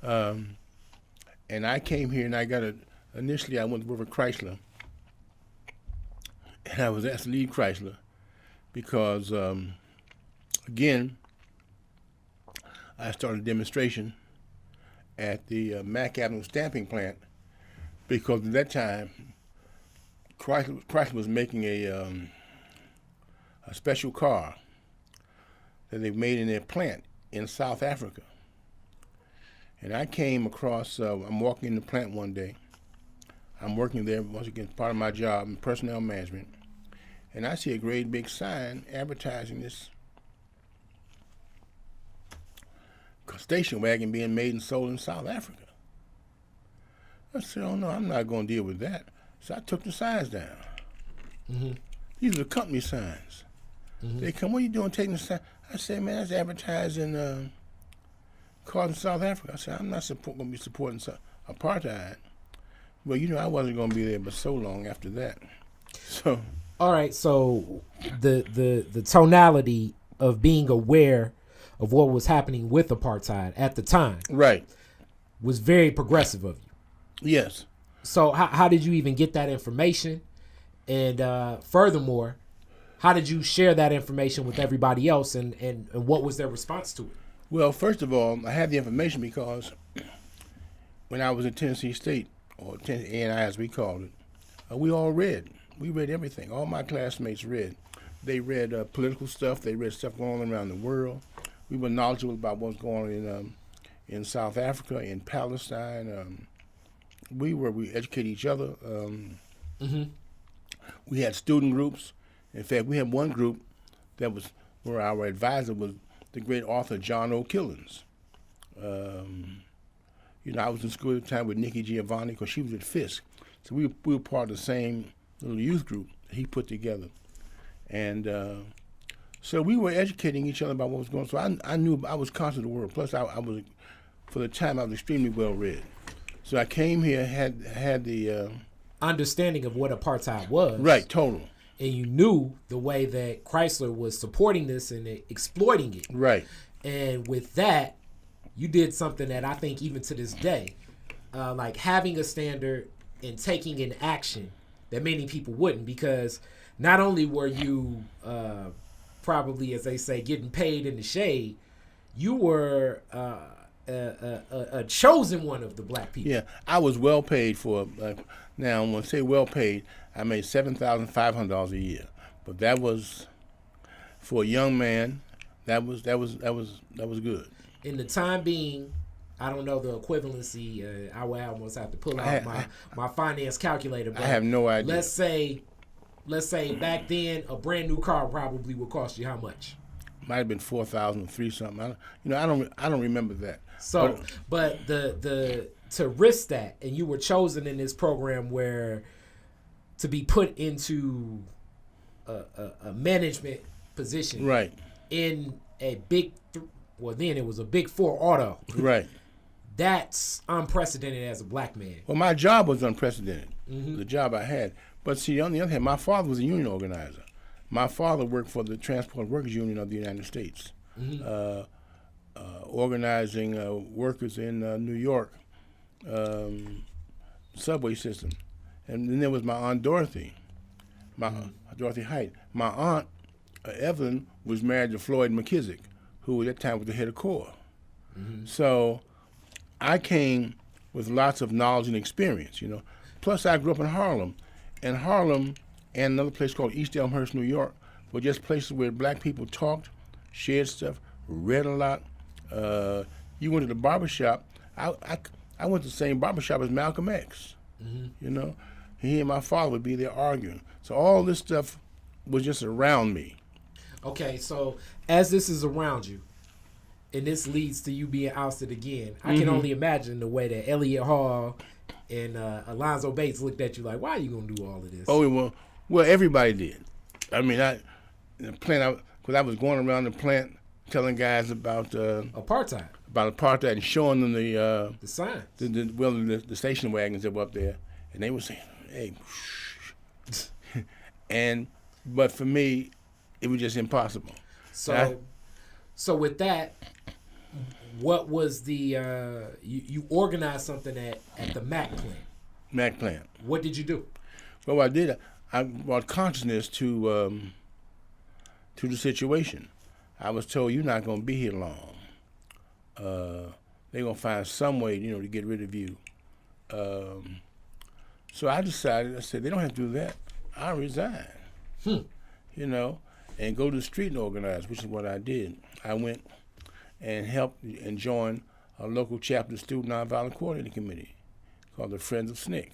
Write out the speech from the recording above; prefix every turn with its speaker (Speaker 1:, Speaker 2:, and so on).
Speaker 1: And I came here and initially I went to work for Chrysler. And I was asked to leave Chrysler because, again, I started a demonstration at the Mack Avenue stamping plant because at that time Chrysler was making a special car that they made in their plant in South Africa. And I came across, I'm walking in the plant one day. I'm working there, once again, part of my job in personnel management. And I see a great big sign advertising this station wagon being made and sold in South Africa. I said, oh no, I'm not going to deal with that. So I took the signs down.
Speaker 2: Mm-hmm.
Speaker 1: These are the company signs.
Speaker 2: Mm-hmm.
Speaker 1: They come, what are you doing taking the sign? I said, man, that's advertising cars in South Africa. I said, I'm not going to be supporting apartheid. Well, I wasn't going to be there but so long after that. So.
Speaker 2: All right, so the tonality of being aware of what was happening with apartheid at the time,
Speaker 1: right,
Speaker 2: was very progressive of you.
Speaker 1: Yes.
Speaker 2: So how did you even get that information? And furthermore, how did you share that information with everybody else, and what was their response to it?
Speaker 1: Well, first of all, I had the information because when I was at Tennessee State, or A&I as we called it, we all read. We read everything. All my classmates read. They read political stuff. They read stuff going on around the world. We were knowledgeable about what's going on in South Africa, in Palestine. We educated each other.
Speaker 2: Mm-hmm.
Speaker 1: We had student groups. In fact, we had one group that was where our advisor was the great author John O. Killens. I was in school at the time with Nikki Giovanni because she was at Fisk. So we were part of the same little youth group he put together. And so we were educating each other about what was going on. So I knew I was conscious of the world. Plus, I was, for the time, I was extremely well read. So I came here, had the
Speaker 2: understanding of what apartheid was.
Speaker 1: Right, total.
Speaker 2: And you knew the way that Chrysler was supporting this and exploiting it.
Speaker 1: Right.
Speaker 2: And with that, you did something that I think even to this day, like having a standard and taking an action that many people wouldn't, because not only were you probably, as they say, getting paid in the shade, you were a chosen one of the black people.
Speaker 1: Yeah, I was well paid for. Now, when I say well paid, I made $7,500 a year, but that was for a young man. That was good.
Speaker 2: In the time being, I don't know the equivalency. I would almost have to pull out my finance calculator. But
Speaker 1: I have no idea.
Speaker 2: Let's say back then a brand new car probably would cost you how much?
Speaker 1: Might have been $4,003 something. I don't remember that.
Speaker 2: So, but the to risk that, and you were chosen in this program where to be put into a management position,
Speaker 1: right,
Speaker 2: in a big. Well, then it was a Big Four auto.
Speaker 1: Right.
Speaker 2: That's unprecedented as a black man.
Speaker 1: Well, my job was unprecedented,
Speaker 2: mm-hmm.
Speaker 1: the job I had. But see, on the other hand, my father was a union organizer. My father worked for the Transport Workers Union of the United States,
Speaker 2: mm-hmm.
Speaker 1: Organizing workers in New York, subway system. And then there was my Aunt Dorothy, Dorothy Height. My aunt, Evelyn, was married to Floyd McKissick, who at that time was the head of CORE.
Speaker 2: Mm-hmm.
Speaker 1: So I came with lots of knowledge and experience, Plus I grew up in Harlem. And Harlem and another place called East Elmhurst, New York, were just places where black people talked, shared stuff, read a lot. You went to the barbershop. I went to the same barbershop as Malcolm X.
Speaker 2: Mm-hmm.
Speaker 1: He and my father would be there arguing. So all this stuff was just around me.
Speaker 2: Okay, so as this is around you, and this leads to you being ousted again, I can only imagine the way that Elliott Hall and Alonzo Bates looked at you like, why are you going to do all of this?
Speaker 1: Oh, well, everybody did. I mean, in the plant, because I was going around the plant telling guys about
Speaker 2: apartheid.
Speaker 1: About apartheid and showing them the
Speaker 2: signs.
Speaker 1: The station wagons that were up there. And they were saying, hey, but for me, it was just impossible.
Speaker 2: So with that, what was the you organized something at the Mac plant.
Speaker 1: Mac plant.
Speaker 2: What did you do?
Speaker 1: Well, what I did, I brought consciousness to the situation. I was told you're not going to be here long. They're going to find some way, to get rid of you. So I decided, I said, they don't have to do that. I'll resign. And go to the street and organize, which is what I did. I went and helped and joined a local chapter student nonviolent coordinating committee called the Friends of SNCC.